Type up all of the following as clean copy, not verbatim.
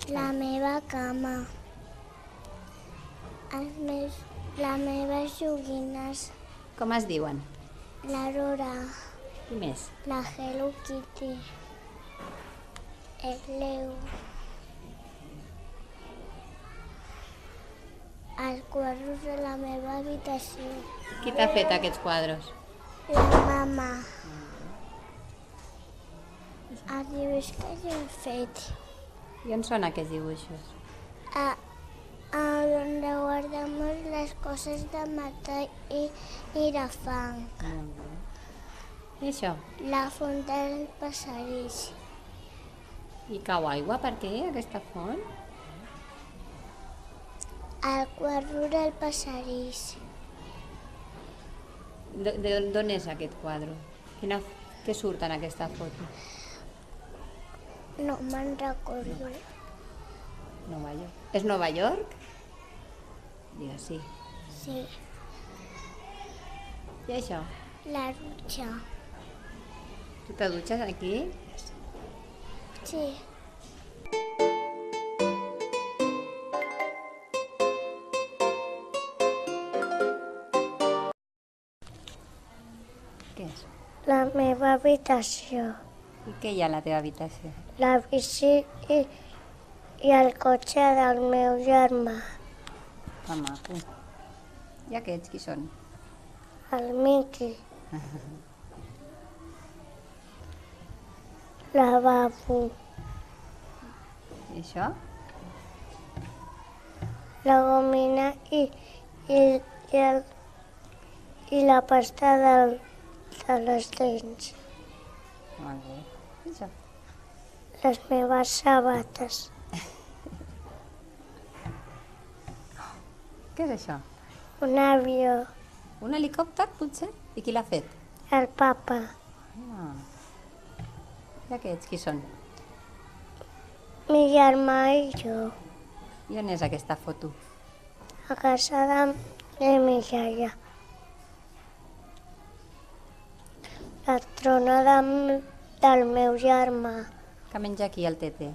La meva cama, les meves joguines, Com es diuen? l'Aurora, I més? la Hello Kitty, el Leo, els quadros de la meva habitació, Qui t'ha fet aquests quadres? la mama, els dibuix que jo he fet, I on són aquests dibuixos? a donde guardamos las cosas de matar y de fang, Molt bé. I això? la font del passadís, I cau aigua per què, aquesta font? el quadro del passadís, D'on és aquest quadre? Què surt en aquesta foto? no me'n recordo. Nova York. És Nova York? Digues sí. Sí, I això? la dutxa. Tu te dutxes aquí? Sí, Què és? la meva habitació, I què hi ha a la teva habitació? la bici i el cotxe del meu germà, Que maco. I aquests qui són? el Miqui, lavabo, I això? la gomina i la pasta de les dents, Molt bé. I això? les meves sabates, Què és això? un avió, Un helicòpter, potser? I qui l'ha fet? el papa, Ah. I aquests qui són? mi germà i jo, I on és aquesta foto? a casa de mi iaia. La trona del meu germà, Que menja aquí el Tete?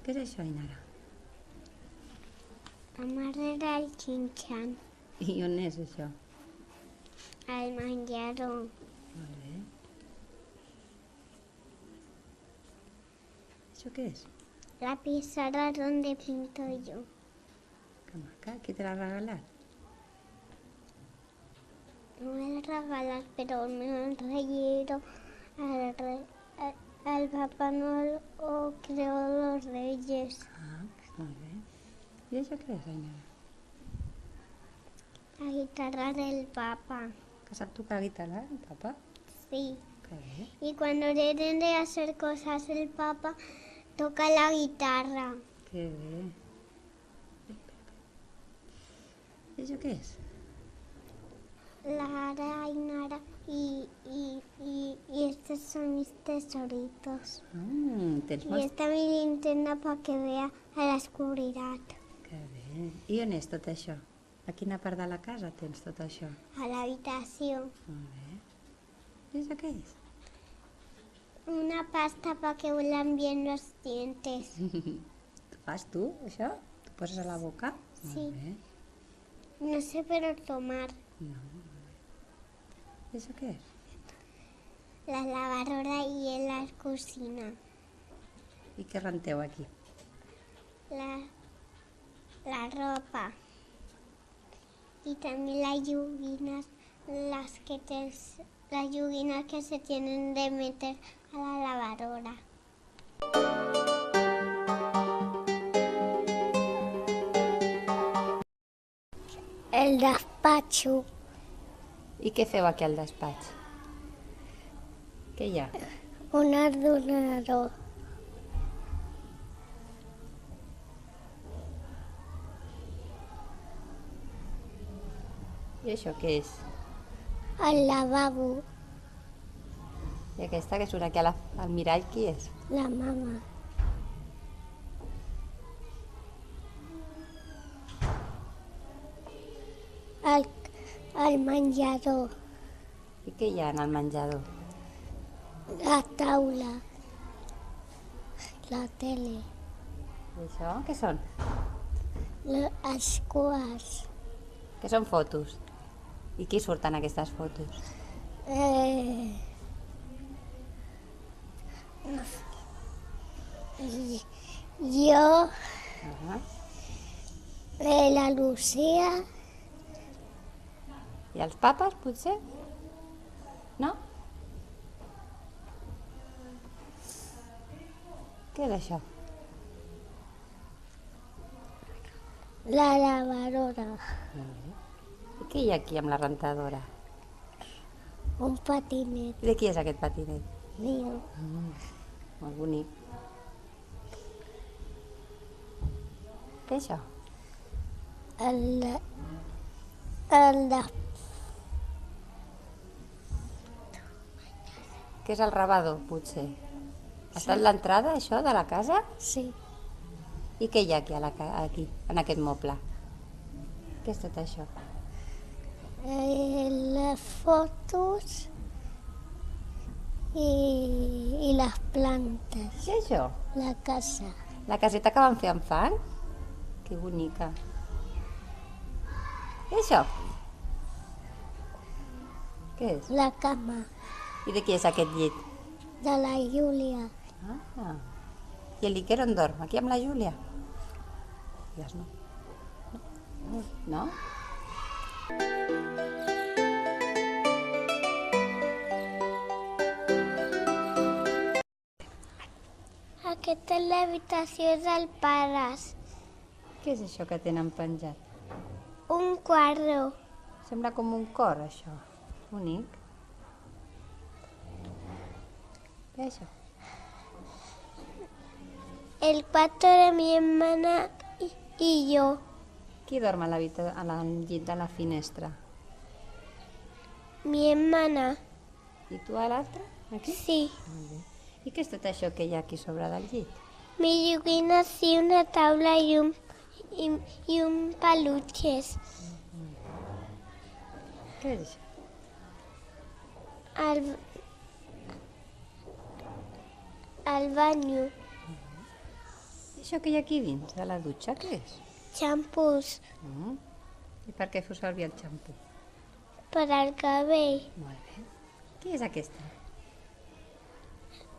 Què és això, Inara? amarrera el xinxan, I on és això? al menjador, Molt bé. Això què és? la pizarra donde pinto yo, Que maca. Qui te l'ha regalat? no me la regalas, pero me han traído al Papá Noel o creo los Reyes. Ah, molt bé. I això què és, Inara? La guitarra del Papa, Que sap tocar guitarra, el papa? sí. Que bé. Y cuando tienen de hacer cosas el Papa, toca la guitarra. Que bé. I això què és? La Ainara y estos son mis tesoritos. Tens Y molts... esta mi linterna para que vea a la oscuridad, Que bé. I on és tot això? A quina part de la casa tens tot això? a la habitación. Molt bé. I això què és? Una pasta para que huelan bien los dientes. Tu fas tu, això? Tu poses a la boca? Sí. Molt bé. No sé pero tomar. No. I això què és? La lavadora y en la cocina. I què renteu aquí? La ropa. Y también las joguines, las joguines que se tienen de meter a la lavadora. El despacho, I què feu aquí al despatx? Què hi ha? un ordenador, I això què és? el lavabo, I aquesta que surt aquí al mirall, qui és? La mama. El menjador, I què hi ha en el menjador? la taula, la tele, I això què són? els quars, Què són fotos? I qui surt en aquestes fotos? jo, Ah. la Lucía, I els papes, potser? No? Què és això? la lavadora, I què hi ha aquí amb la rentadora? un patinet I de qui és aquest patinet? mío, Molt bonic. Què és això? el de Què és el rebador, potser? Ha estat l'entrada, això, de la casa? sí, I què hi ha aquí, aquí, en aquest moble? Què és tot això? les fotos i les plantes, Què és això? la casa, La caseta que van fer amb fang? Que bonica. Què és això? Què és? la cama I de qui és aquest llit? de la Júlia, Ah. I l'Iker on dorm? Aquí amb la Júlia? Digues no. No? aquesta és l'habitació del pares, Què és això que tenen penjat? un quadre, Sembla com un cor, això. Bonic. Què és això? el cuarto de mi hermana y yo, Qui dorm a al llit de la finestra? mi hermana, I tu a l'altre? Aquí? sí, Molt bé. I què és tot això que hi ha aquí sobre del llit? mi joguina sí, una taula y un peluches, Què és això? al baño, I això que hi ha aquí dins de la dutxa, què és? champús I per què feu servir el xampú? per al cabell, Molt bé. Qui és aquesta?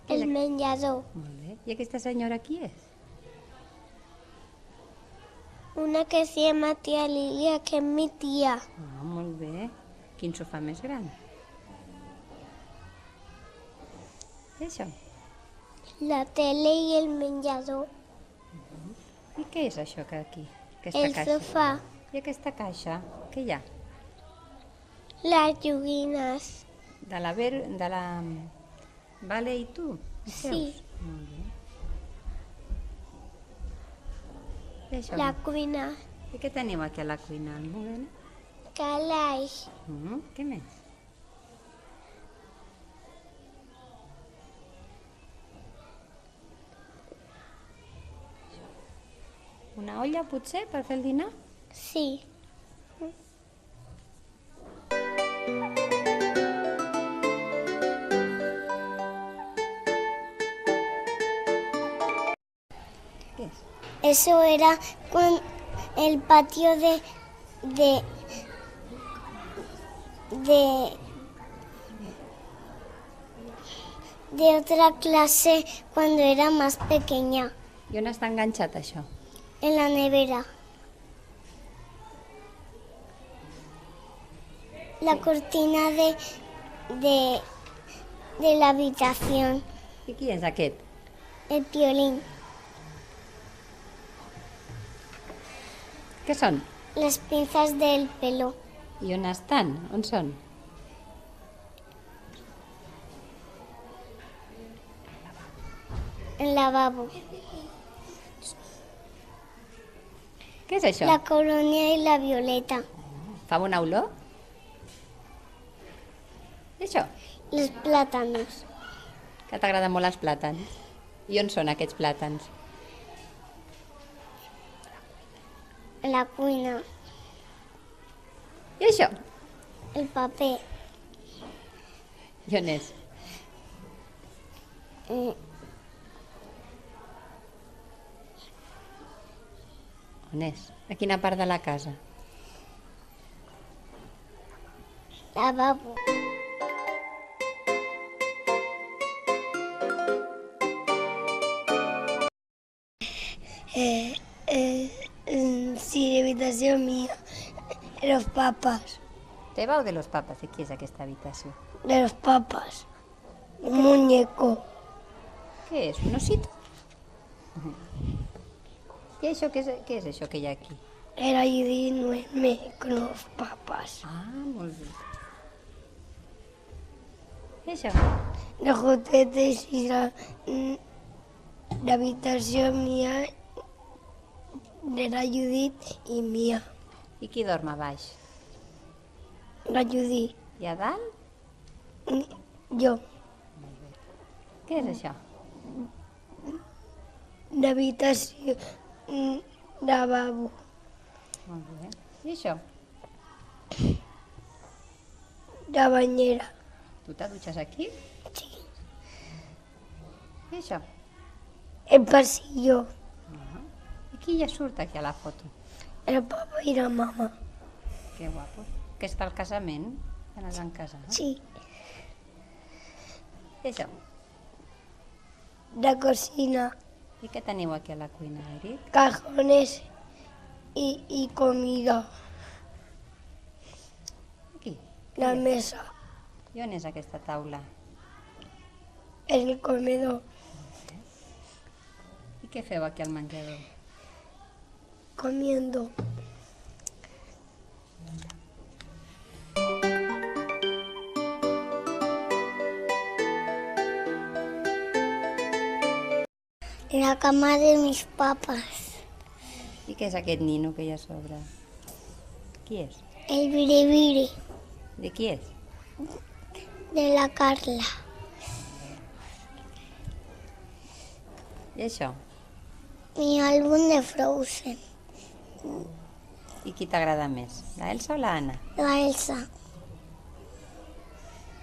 el menjador, Molt bé. I aquesta senyora qui és? una que se llama tía Lilia, que es mi tía, Ah, molt bé. Quin sofà més gran. Què és això? la tele y el menjador, I què és això que aquí? Aquesta el caixa. sofá, I aquesta caixa? Què hi ha? las joguines, De la Vale i tu? Hi Sí. seus? Molt bé. I això? la cuina, I què tenim aquí a la cuina, Almudena? calaix, Què més? Una olla, potser, per fer el dinar? sí, Què és? eso era el patio de, de otra clase cuando era más pequeña, I on està enganxat, això? en la nevera. La cortina de la habitación, I qui és aquest? el violín, Què són? las pinzas del pelo, I on estan? On són? el lavabo, Què és això? la colonia y la violeta, Fa una olor? I això? los plátanos, Que t'agraden molt els plàtans. I on són aquests plàtans? La cuina, I això? el paper, I on és? On és? A quina part de la casa? lavabo, Sí, habitació mía. De los papas. Teva o de los papas? De qui és aquesta habitació? De los papas. Un muñeco. Què és? Un osito? I això, què és això que hi ha aquí? Era Judith duerme con los papas. Ah, molt bé. I això? Los juguetes y la habitación mía de la Judith y mía. I qui dorm a baix? La Judith. I a dalt? Yo. Què és això? La habitación. Lavabo. Molt bé. I això? La bañera. Tu te dutxes aquí? Sí. I això? El pasillo. I qui ja surt aquí a la foto? El papá y la mamá. Que guapo. Que està al casament? Que no es van casar, no? Sí. I això? La cocina. I què teniu aquí a la cuina, Eric? Cajones y comida. Aquí. La mesa. I on és aquesta taula? El comedor. I què feu aquí al menjador? Comiendo. la cama de mis papas, I què és aquest nino que hi ha a sobre? Qui és? el biribiri De qui és? de la Carla, I això? mi álbum de Frozen, I qui t'agrada més? La Elsa o la Anna? la Elsa,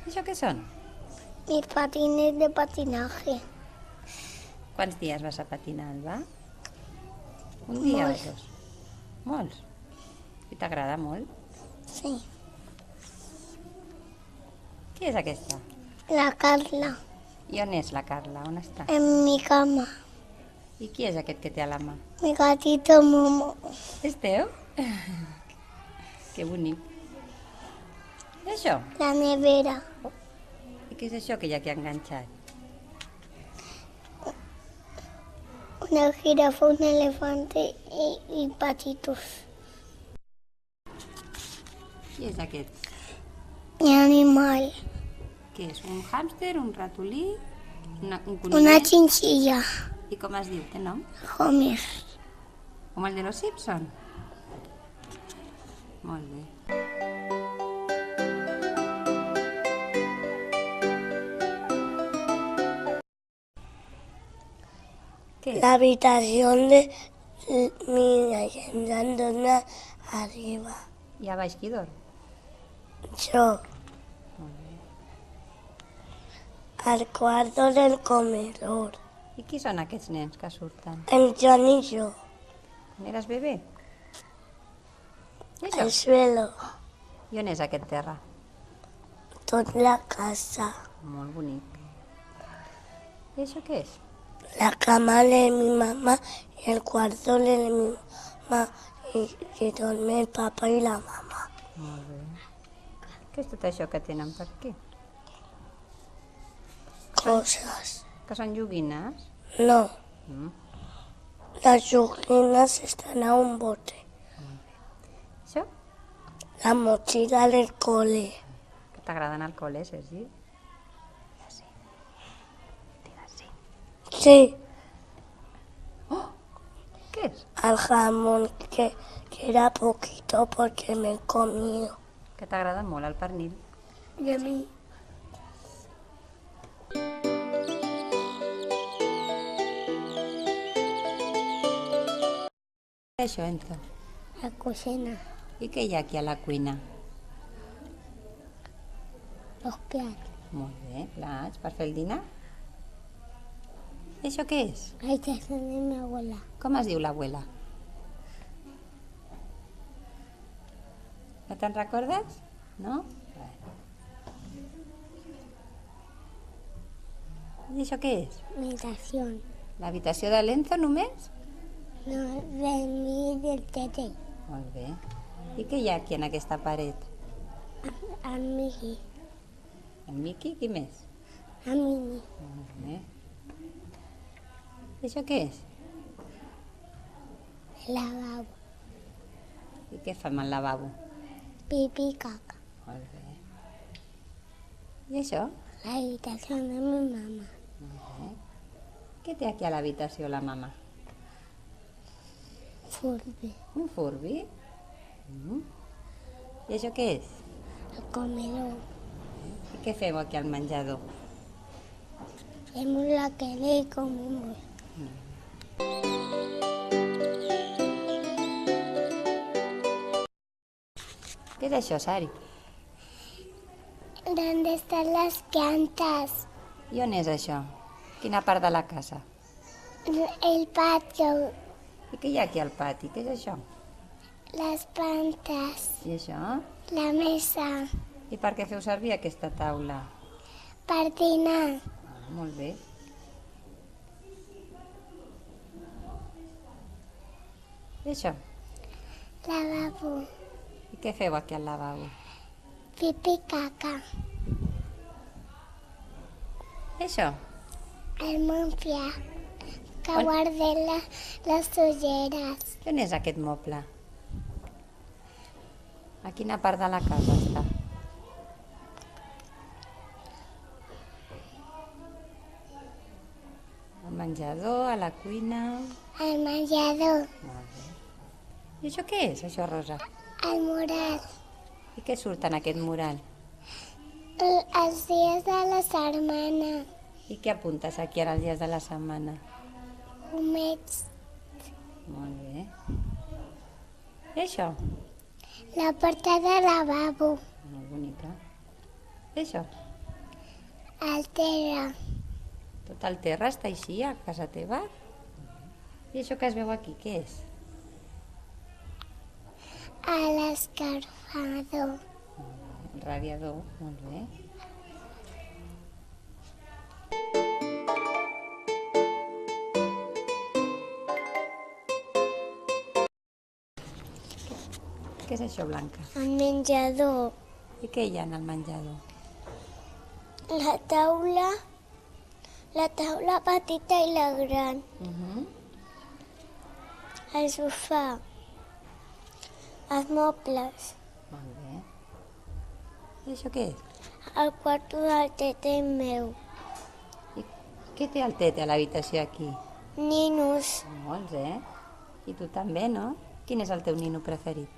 I això què són? mis patines de patinaje, Quants dies vas a patinar, Alba? Un dia Molts. o dos? Molts? I t'agrada molt? sí, Qui és aquesta? la Carla, I on és la Carla? On està? en mi cama, I qui és aquest que té a la mà? mi gatito Momo, És teu? Que bonic. I això? la nevera, I què és això que hi ha aquí enganxat? una jirafa, un elefante y patitos, Qui és aquest? mi animal, Què és? Un hàmster, un ratolí, un una conillet? chinchilla, I com es diu? Té nom? Homer. Com el de los Simpson? Molt bé. Què és? La habitación de mi ayudante arriba. I a baix qui dorm? Yo. Al cuarto del comedor. I qui són aquests nens que surten? El John y yo. Quan eres bebè? I això? El suelo. I on és aquest terra? Toda la casa. Molt bonic. I això què és? La cama de mi mamá y el cuarto de mi mamá. Y duerme el papá y la mamá. Molt bé. Què és tot això que tenen per aquí? Cosas. Que són joguines? No. Mm. Las joguinas están a un bote. Això? La mochila del cole. Que t'agraden al col·le, Sergi? Sí. Què és? Al jamón que era poquito porque me he comido. Que t'agrada molt el pernil. Y a mí. és això, Enzo? La cocina, I què hi ha aquí a la cuina? los platos, Molt bé, plats per fer el dinar. I això què és? la habitación de mi abuela, Com es diu l'abuela? No te'n recordes? No? I això què és? mi habitación, L'habitació de l'Enzo només? no, de mí y del tete, Molt bé. I què hi ha aquí en aquesta paret? a Miki, El Miqui, qui més? a Mini, Molt bé. I això què és? el lavabo, I què fa amb el lavabo? pipí y caca, Molt bé. I això? la habitación de mi mamá, Molt bé. Què té aquí a l'habitació la mama? Furby, Un Furby? I això què és? el comedor, I què feu aquí al menjador? vemos la tele y comemos. Què és això, Sari? ¿Dónde están las plantas? I on és això? Quina part de la casa? El patio, I què hi ha aquí al pati? Què és això? las plantas, I això? la mesa, I per què feu servir aquesta taula? para dinar, Molt bé. I això? lavabo, I què feu aquí al lavabo? pipí, caca, I això? el monfia, que On? guardé les ulleres, On és aquest moble? A quina part de la casa està? Al menjador, a la cuina... el menjador, Molt bé. I això què és, això rosa? el mural, I què surt en aquest mural? els dies de la setmana, I què apuntes aquí en els dies de la setmana? humits, Molt bé. I això? la porta de lavabo, Molt bonica. I això? el terra, Tot el terra està així, a casa teva? I això que es veu aquí, què és? l'escarfador, El radiador, molt bé. Què és això, Blanca? El menjador, I què hi ha en el menjador? la taula petita i la gran, el sofà, els mobles, Molt bé. I això què és? el quarto del tete meu, I què té el tete a l'habitació aquí? ninos, Molts, eh? I tu també, no? Quin és el teu nino preferit?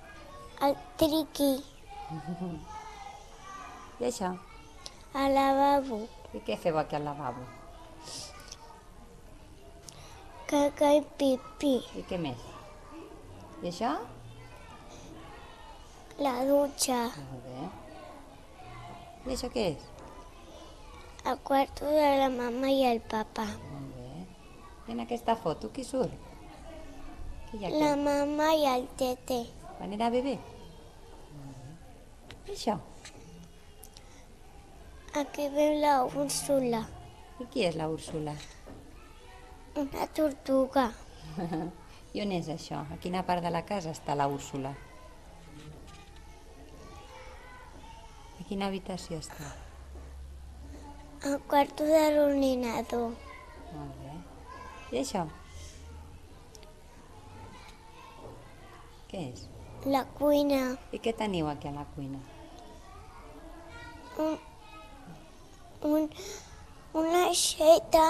el triqui, I això? el lavabo, I què feu aquí al lavabo? caca i pipí, I què més? I això? la dutxa, Molt bé. I això què és? el quarto de la mama i el papa, Molt bé. I en aquesta foto qui surt? Qui hi ha aquí? la mama i el tete, Van anar a beber? Molt bé. I això? aquí veu la Úrsula, I qui és la Úrsula? una tortuga, I on és això? A quina part de la casa està la Úrsula? A quina habitació està? el quarto de l'ordinador, Molt bé. I això? Què és? la cuina, I què teniu aquí a la cuina? una aixeta,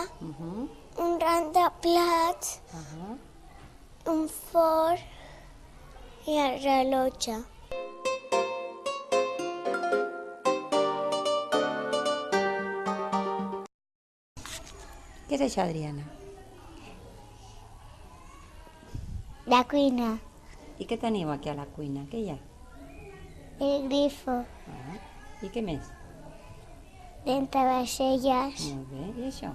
un ram de plats, un forn i el rellotge. Què és això, Adriana? la cuina, I què teniu aquí a la cuina? Què hi ha? el grifo, Ah, I què més? dentavaselles, Molt bé. I això?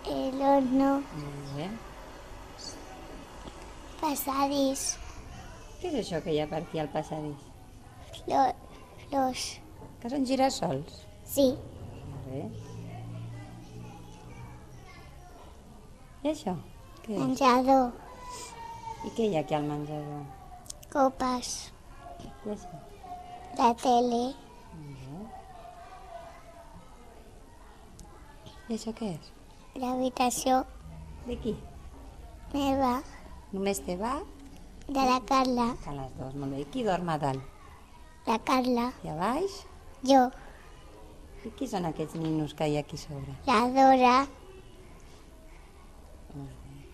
el horno, Molt bé. passadís, Què és això que hi ha per aquí al passadís? flors, Que són girassols? sí, Molt bé. I això? Què és? menjador, I què hi ha aquí al menjador? copes, I això? la tele, Molt bé. I això què és? l'habitació De qui? meva, Només te va de la Carla, a les dues. Molt bé. I qui dorm a dalt? la Carla, I a baix? jo, I qui són aquests ninos que hi ha aquí a sobre? la Dora, Molt bé.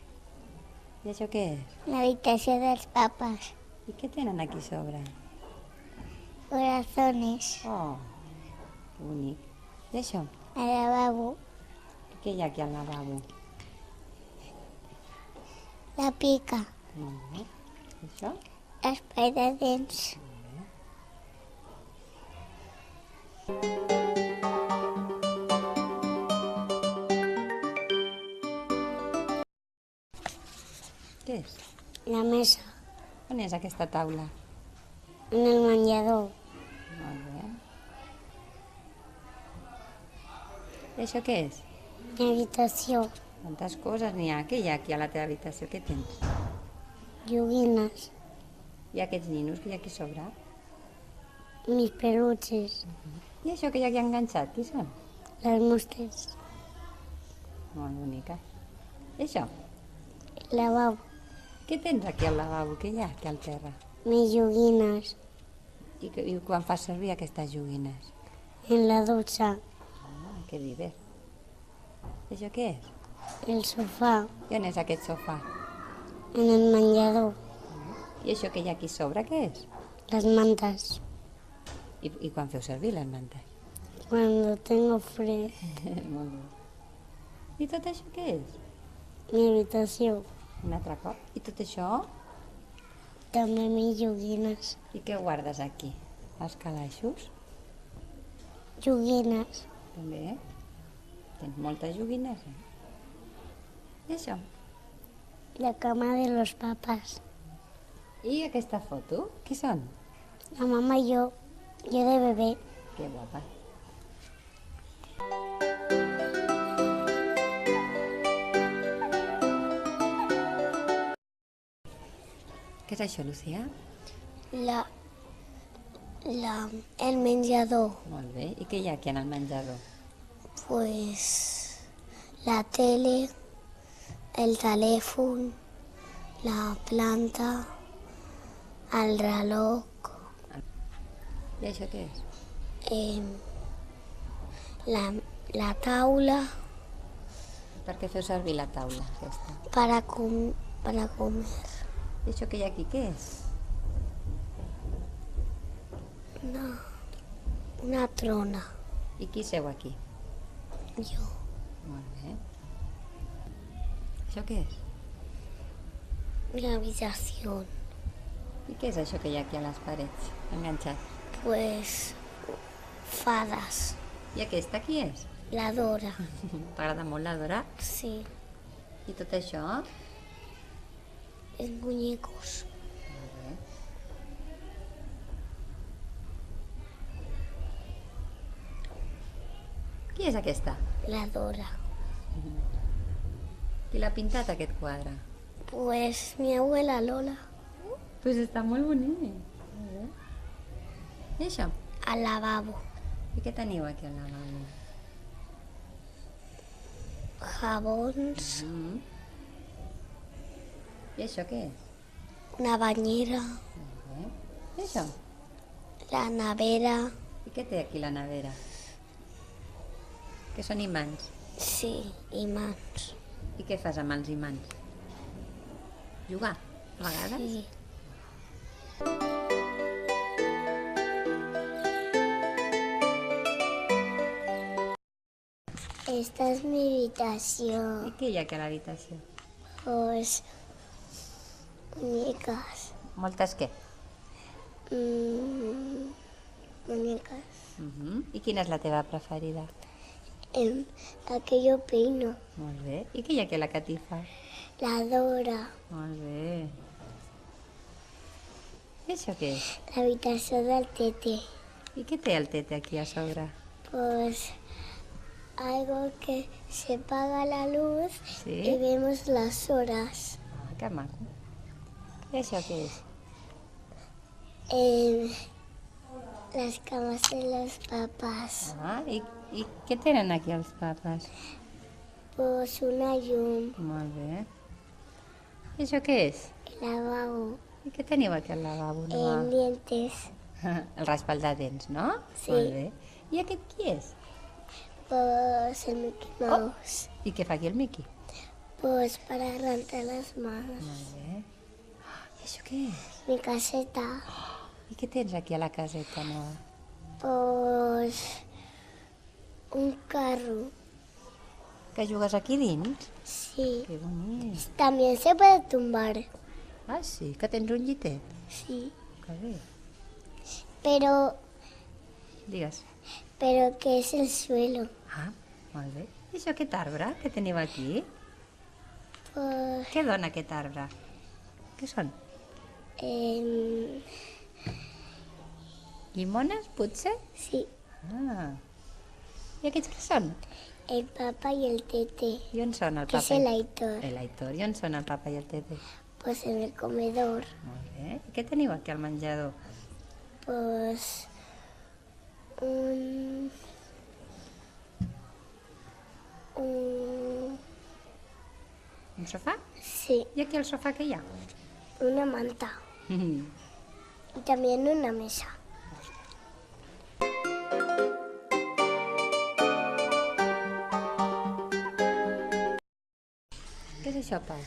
I això què és? l'habitació dels papes, I què tenen aquí a sobre? corazones, Oh, que bonic. I això? el lavabo, I què hi ha aquí al lavabo? la pica, Molt bé. I això? l'espai de dents, Què és? la mesa, On és aquesta taula? en el menjador, Molt bé. I això què és? l'habitació, Quantes coses n'hi ha? Què hi ha aquí a la teva habitació? Què tens? joguines, Hi ha aquests ninos que hi ha aquí a sobre? mis peluches, I això que hi ha aquí enganxat? Qui són? les mostres, Molt bonica. I això? el lavabo, Què tens aquí al lavabo? Què hi ha aquí al terra? mis joguines, I quan fas servir aquestes joguines? en la dutxa, Ah, que divers. I això què és? el sofà, I on és aquest sofà? en el menjador, I això que hi ha aquí a sobre, què és? las mantas, I quan feu servir les mantes? cuando tengo frío, Molt bé. I tot això què és? mi habitació, Un altre cop. I tot això? també mis joguines, I què guardes aquí? Els calaixos? joguines, També. Tens moltes joguines, eh? I això? la cama de los papás, I aquesta foto? Qui són? la mamá y yo de bebé, Que guapa. Què és això, Lucía? el menjador, Molt bé. I què hi ha aquí en el menjador? pues la tele, el teléfono, la planta, el reloj, I això què és? eh, la taula Per què feu servir la taula, aquesta? para comer, I això que hi ha aquí, què és? una trona, I qui seu aquí? yo, Molt bé. Això què és? la habitación, I què és això que hi ha aquí a les parets, enganxat? pues fadas, I aquesta qui és? la Dora, T'agrada molt la Dora? sí, I tot això? es muñecos, Molt bé. Qui és aquesta? la Dora, Qui l'ha pintat, aquest quadre? pues mi abuela Lola, Pues està molt bonic. Molt bé. I això? al lavabo, I què teniu aquí al lavabo? jabons, I això què és? una bañera, Molt bé. I això? la nevera, I què té aquí la nevera? Que són imants. sí, imants, I què fas amb els imants? Jugar, a vegades? sí. Esta es mi I habitación. què hi ha aquí a l'habitació? Pues muñecas. Moltes què? Muñecas. I quina és la teva preferida? La que yo peino. Molt bé. I què hi ha aquí a la catifa? La Dora. Molt bé. I això què és? L'habitació del Tete. I què té el tete aquí a sobre? Pues algo que se apaga la luz Sí? y vemos las horas. Ah, que maco. I això què és? Las camas de los papás. Ah, i què tenen aquí els papes? Pues una llum, Molt bé. I això què és? el lavabo, I què teniu aquí al lavabo? dientes. El raspall de dents, no? Sí. Molt bé. I aquest qui és? Pues el Mickey Mouse. I què fa aquí el Miqui? Pues para rentar las manos. Molt bé. I això què és? Mi caseta. I què tens aquí a la caseta nova? Pues un carro. Que jugues aquí dins? Sí. Que bonic. También se puede tumbar. Ah, sí? Que tens un llitet? Sí. Que bé. Pero Digues. que es el suelo. Ah, molt bé. I això aquest arbre que teniu aquí? Pues Què dona aquest arbre? Què són? Llimones, potser? sí, Ah. I aquests què són? el papá y el Tete. I on són el Que es papa? el Aitor. El Aitor. I on són el papa i el tete? Pues en el comedor. Molt bé. I què teniu aquí al menjador? Pues un Un sofà? sí, I aquí al sofà què hi ha? una manta. Y también una mesa. Què és això, Pau?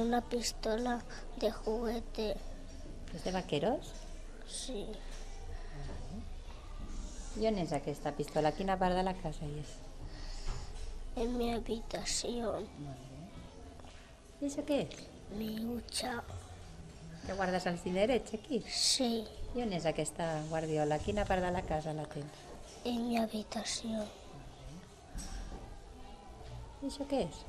Una pistola de juguete. És de vaqueros? Sí. I on és aquesta pistola? A quina part de la casa hi és? En mi habitación. I això què és? Mi hucha. Que guardes els dinerets aquí? Sí. I on és aquesta guardiola? A quina part de la casa la tens? En mi habitación. I això què és?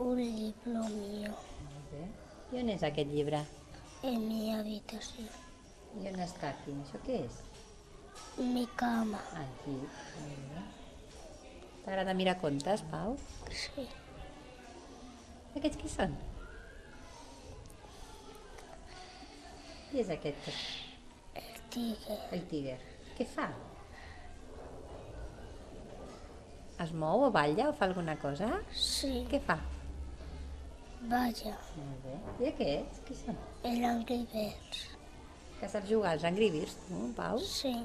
Un libro mío. Molt bé. I on és aquest llibre? En mi habitación. I on està aquí? Això què és? Mi cama. Aquí. Molt bé. T'agrada mirar contes, Pau? Sí. Aquests qui són? Qui és aquest? El tigre. El tíger. Què fa? Es mou o balla o fa alguna cosa? Sí. Què fa? Vaya. Molt bé. I aquests qui són? El Angry Birds. Que saps jugar als Angry Birds, tu, Pau? Sí.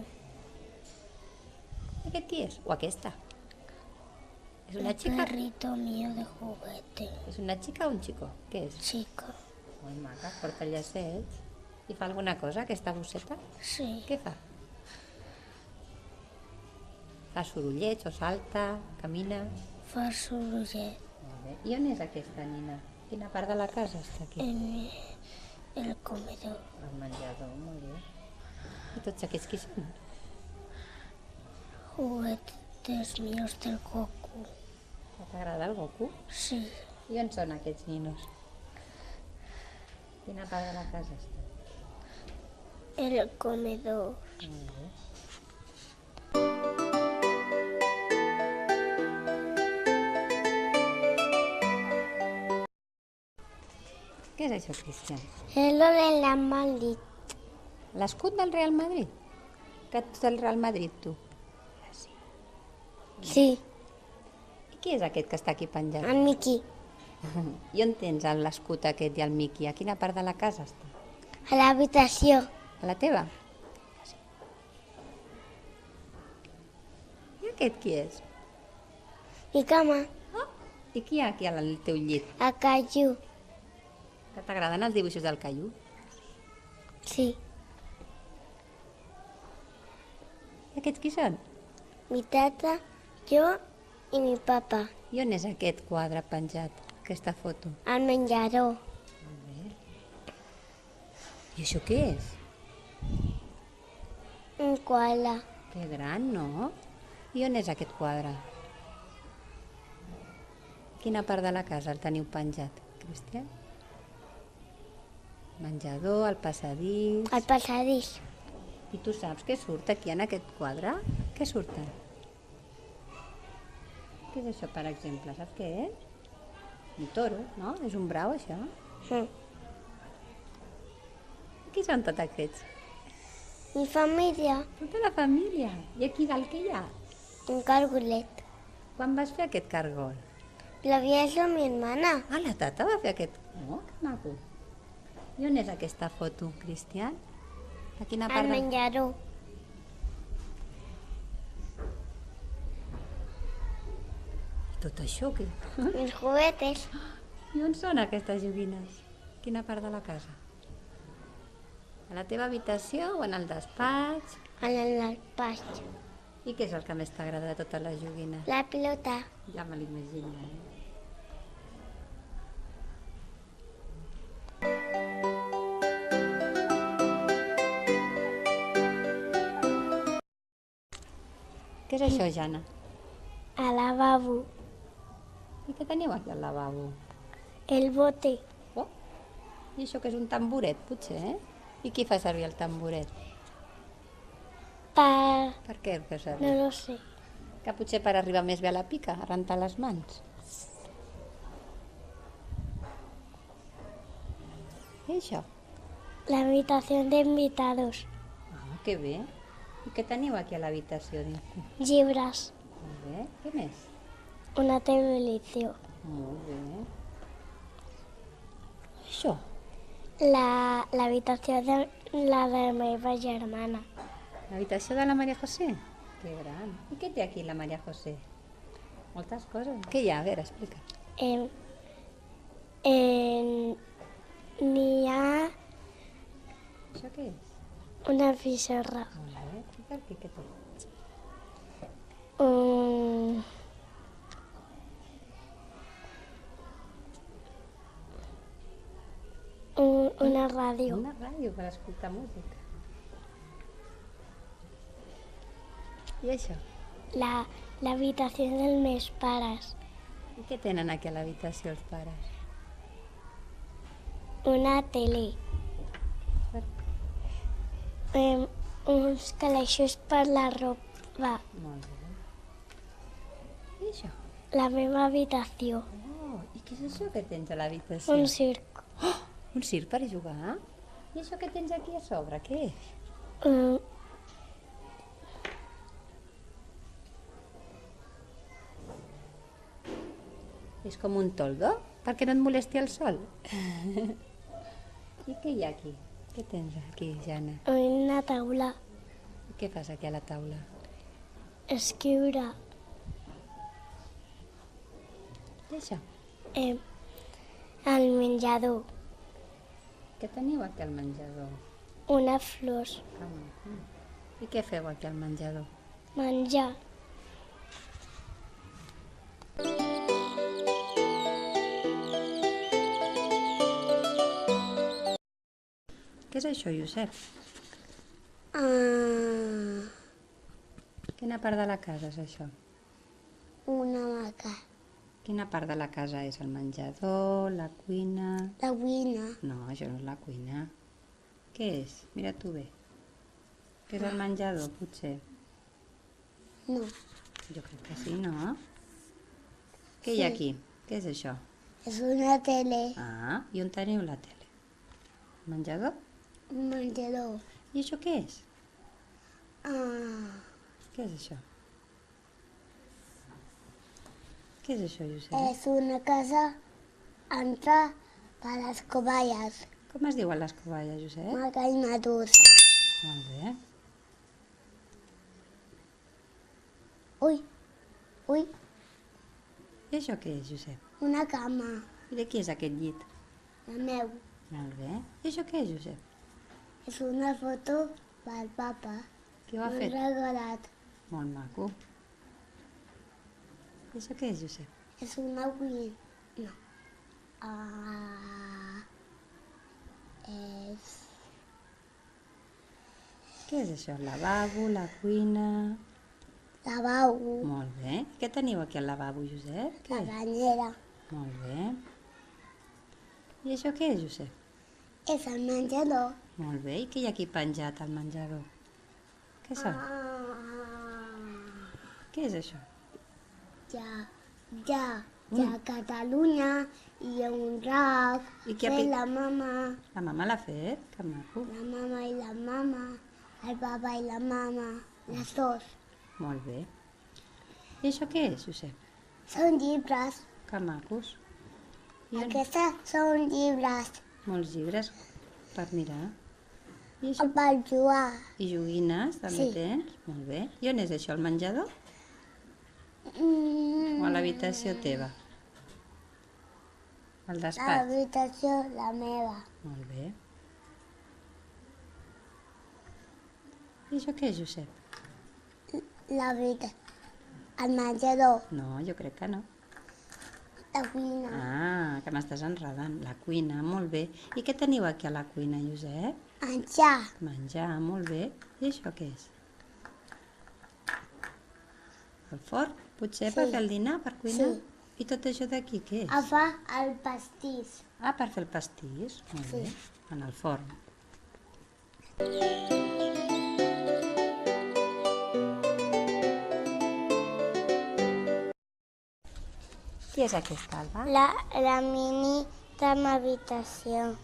Aquest qui és? O aquesta? És una El xica? perrito mío de juguete. És una xica o un xico? Què és? Chico. Molt maca, porta llacets. I fa alguna cosa, aquesta bosseta? Sí. Què fa? Fa sorollets o salta, camina? Fa sorollet. Molt bé. I on és aquesta nina? Quina part de la casa està aquí? En el comedor. El menjador, molt bé. I tots aquests qui són? Juguetes míos del Goku. Que t'agrada el Goku? Sí. I on són aquests ninos? Quina part de la casa està? En el comedor. Molt bé. Què és això, Cristian? Es lo de la Madrid. L'escut del Real Madrid? Que ets del Real Madrid, tu? Sí. I qui és aquest que està aquí penjat? El Mickey. I on tens l'escut aquest i el Mickey? A quina part de la casa està? A la habitación. A la teva? I aquest qui és? Mi cama. I qui hi ha aquí al teu llit? A Caillou. Que t'agraden els dibuixos del Caillou? Sí. I aquests qui són? Mi tata, yo y mi papá. I on és aquest quadre penjat, aquesta foto? Al menjador. I això què és? Un koala. Que gran, no? I on és aquest quadre? Quina part de la casa el teniu penjat, Cristian? Menjador, el passadís... Al passadís. I tu saps què surt aquí en aquest quadre? Què surten? Què és això, per exemple? Saps què és? Un toro, no? És un brau, això? Sí. Qui són tots aquests? Mi família. Tota la família. I aquí dalt què hi ha? Un cargolet. Quan vas fer aquest cargol? Lo había hecho mi hermana. Ah, la tata va fer aquest... Oh, que maco. I on és aquesta foto, Cristian? A quina part Al menjador. Tot això, què? Mis juguetes. I on són aquestes joguines? Quina part de la casa? A la teva habitació o en el despatx? En el despatx. I què és el que més t'agrada de totes les joguines? La pelota. Ja me l'imagino, Què és això, Jana? Al lavabo. I què teniu aquí al lavabo? El bote. Oh, i això que és un tamboret, potser, eh? I qui fa servir el tamboret? Per què el fa servir? No lo sé. Que potser per arribar més bé a la pica, a rentar les mans. I això? La habitación de invitados. Ah, que bé. I què teniu aquí a l'habitació? Llibres. Molt bé. Què més? Una televisión. Molt bé. Això? La habitación de la de mi germana. L'habitació de la Maria José? Que gran. I què té aquí la Maria José? Moltes coses. Què hi ha? A veure, explica. N'hi ha Això què és? una pissarra. Molt bé. Explica aquí què té. Una ràdio. Una ràdio per escoltar música. I això? L'habitació dels meus pares. I què tenen aquí a l'habitació els pares? Una tele. Uns calaixos per la roba. Molt bé. I això? La meva habitació. Oh, i què és això que tens a l'habitació? Un circ. Un circ per jugar? I això que tens aquí a sobre, què és? És com un toldo? Perquè no et molesti el sol? I què hi ha aquí? Què tens aquí, Jana? Una taula. I què fas aquí a la taula? Escriure. I això? Al menjador. Què teniu aquí al menjador? Una flor. Que maco. I què feu aquí al menjador? Menjar. Què és això, Josep? Quina part de la casa és això? Una vaca. Quina part de la casa és? El menjador, la cuina... La cuina. No, això no és la cuina. Què és? Mira tu bé. Què és el menjador, potser? No. Jo crec que sí, no? Què hi ha aquí? Què és això? És una tele. Ah, i on teniu la tele? Menjador? Un menjador. I això què és? Què és això? Què és això, Josep? És una casa entre per les covalles. Com es diuen les covalles, Josep? Maca i Medusa. Molt bé. Ui, ui, I això què és, Josep? una cama. I de qui és aquest llit? La meu. Molt bé. I això què és, Josep? És una foto del papa. Qui ho ha M'ho fet? regalat. Molt maco. I això què és, Josep? És una cuina. No. És Què és això? El lavabo, la cuina... Lavabo, Molt bé. Què teniu aquí al lavabo, Josep? Què la és? banyera. Molt bé. I això què és, Josep? És el menjador. Molt bé. I què hi ha aquí penjat al menjador? Què són? Què és això? Ja Catalunya i un rac. I qui ha Fer pit- la mama, La mama l'ha fet? Que maco. la mama i la mama, el papa i la mama, les dos. Molt bé. I això què és, Josep? Són llibres. Que macos. I on... Aquestes són llibres. Molts llibres per mirar. I, això... Per jugar. I joguines també Sí. tens? Molt bé. I on és això, al menjador? O a l'habitació teva? Al despatx? L'habitació, la meva. Molt bé. I això què és, Josep? L'habitació. El menjador. No, jo crec que no. La cuina. Ah, que m'estàs enredant. La cuina, molt bé. I què teniu aquí a la cuina, Josep? Menjar. Menjar, molt bé. I això què és? El forn? Potser per Sí. fer el dinar, per cuinar? Sí. I tot això d'aquí, què és? Fa el pastís. Ah, per fer el pastís. Molt Sí. bé. En el forn. Qui és aquesta, Alba? La mini de l'habitació.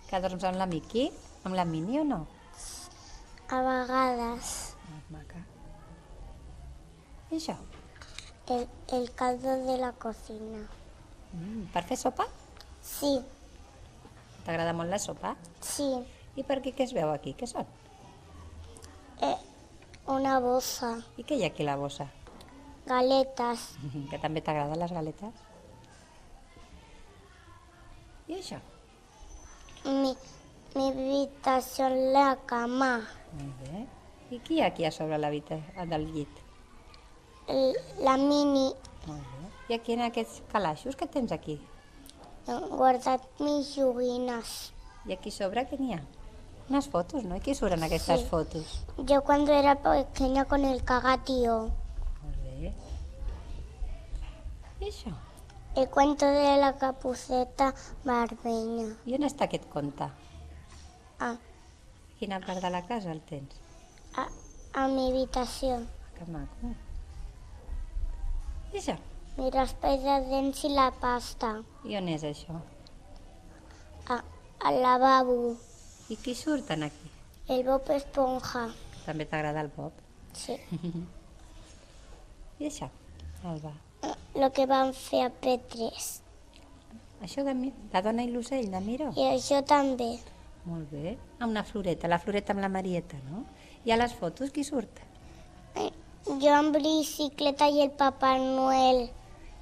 Que dorms amb la Miqui? Amb la Mini o no? A vegades. Ah, maca. I això? El caldo de la cocina. Per fer sopa? Sí, T'agrada molt la sopa? sí. I per què es veu aquí? Què són? Una bossa. I què hi ha aquí a la bossa? Galetes. Que també t'agraden les galetes? I això? Mi habitació, la cama. Molt bé. I qui hi ha aquí a sobre del llit? La mini. Molt bé. I aquí en aquests calaixos que tens aquí? He guardat mis joguines. I aquí sobre què n'hi ha? Unes fotos, no? I qui surten aquestes Sí. fotos? Yo cuando era pequeña con el cagatío. Molt bé. I això? El cuento de la capuceta barbeña. I on està aquest conte? Ah, Quina part de la casa el tens? a mi habitación. Que maco. I això? Mi raspall de dents i la pasta. I on és això? Al lavabo. I qui surten aquí? El Bob Esponja. També t'agrada el Bob? Sí. I això, Alba? Lo que van fer a P3. Això de la dona i l'ocell, de Miró? I això també. Molt bé. Ah, una floreta, la floreta amb la Marieta, no? I a les fotos qui surt? Jo amb bicicleta i el Papa Noel.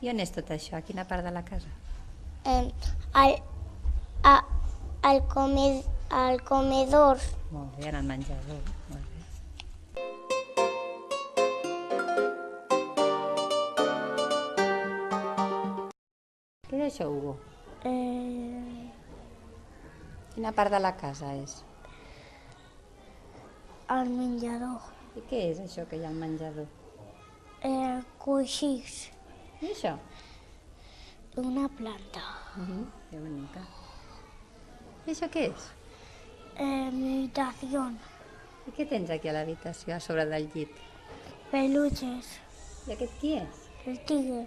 I on és tot això? A quina part de la casa? Al comedor. Molt bé, en el menjador. Molt bé. Què és això, Hugo? Quina part de la casa és? Al menjador. I què és això que hi ha al menjador? Coixís I això? d'una planta. Que bonica. I això què és? Mi habitación. I què tens aquí a l'habitació, a sobre del llit? Peluches. I aquest qui és? El tigre.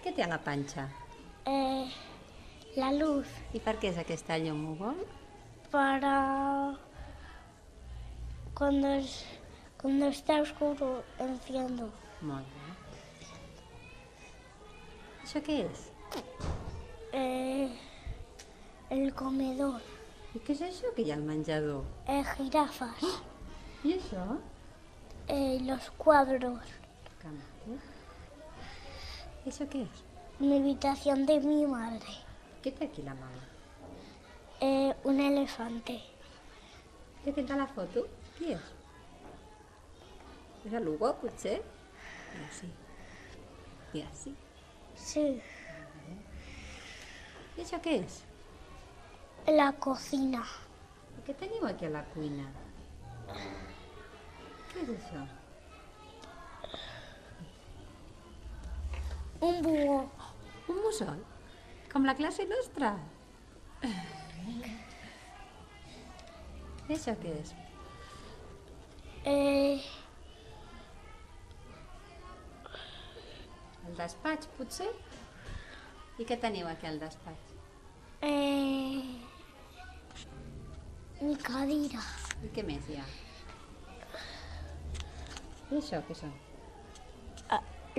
Què té a la panxa? La luz. I per què és aquesta llum, Hugo? Para cuando está oscuro enciendo. Molt bé. Això què és? El comedor. I què és això que hi ha al menjador? Jirafas. I això? Los cuadros. Que maco. I això què és? Mi habitación de mi madre. Què té aquí la mama? Un elefante. Què tens a la foto? Qui és? És l'Hugo, potser? Ja sí. Ja sí. Sí. I això què és? La cocina. I què teniu aquí a la cuina? Què és això? Un búho. Un mussol? Com la classe nostra? I això què és? El despatx, potser? I què teniu aquí al despatx? Mi cadira. I què més hi ha? I això què són?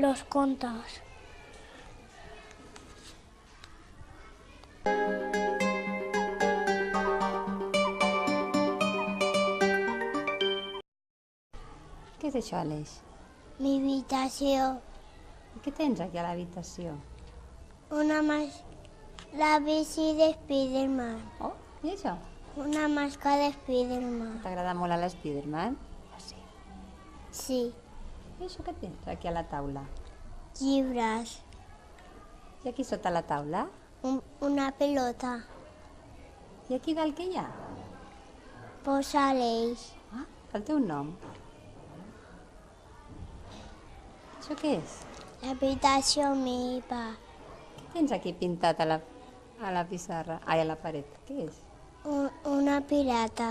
Los contos. Què és això, Aleix? Mi habitació. I què tens aquí a l'habitació? La bici de Spiderman. Oh, i això? Una màscara de Spiderman. T'agrada molt a l'Spiderman? Sí. Sí. I això què tens aquí a la taula? Llibres. I aquí sota la taula? Una pelota. I aquí dalt què hi ha? Posa l'eix. Ah, el teu nom. Això què és? L'habitació meva. Què tens aquí pintat a la pissarra? Ai, a la paret. Què és? Una pirata.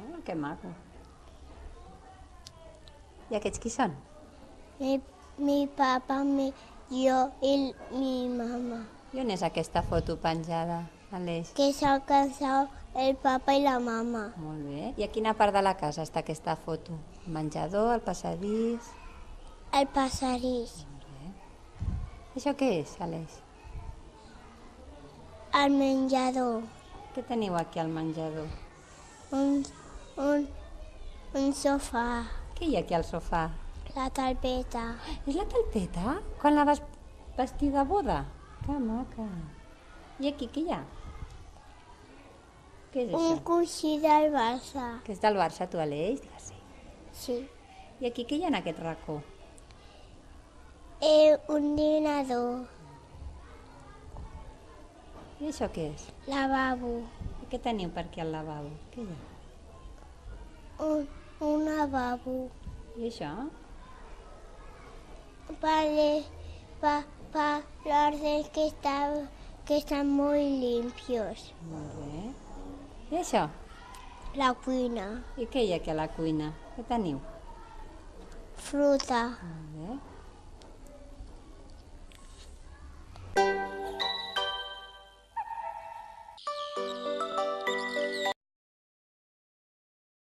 Oh, que maco. I aquests qui són? Mi papa, jo i mi mama. I on és aquesta foto penjada, Aleix? Que s'ha cansat el papa i la mama. Molt bé. I a quina part de la casa està aquesta foto? El menjador, el passadís... El passadís. Això què és, Aleix? El menjador. Què teniu aquí al menjador? Un sofà. Què hi ha aquí al sofà? La talpeta. És la talpeta? Quan la vas vestir de boda? Que maca. I aquí què hi ha? Què és Un això? coixí del Barça. Que és del Barça, tu, Aleix? Digues sí. Sí. I aquí què hi ha en aquest racó? Un dinador. I això què és? Lavabo. I què teniu per aquí al lavabo? Què hi ha? Un lavabo. I això? Para los que están muy limpios. Molt bé. I això? La cuina. I què hi ha aquí a la cuina? Què teniu? Fruta. Molt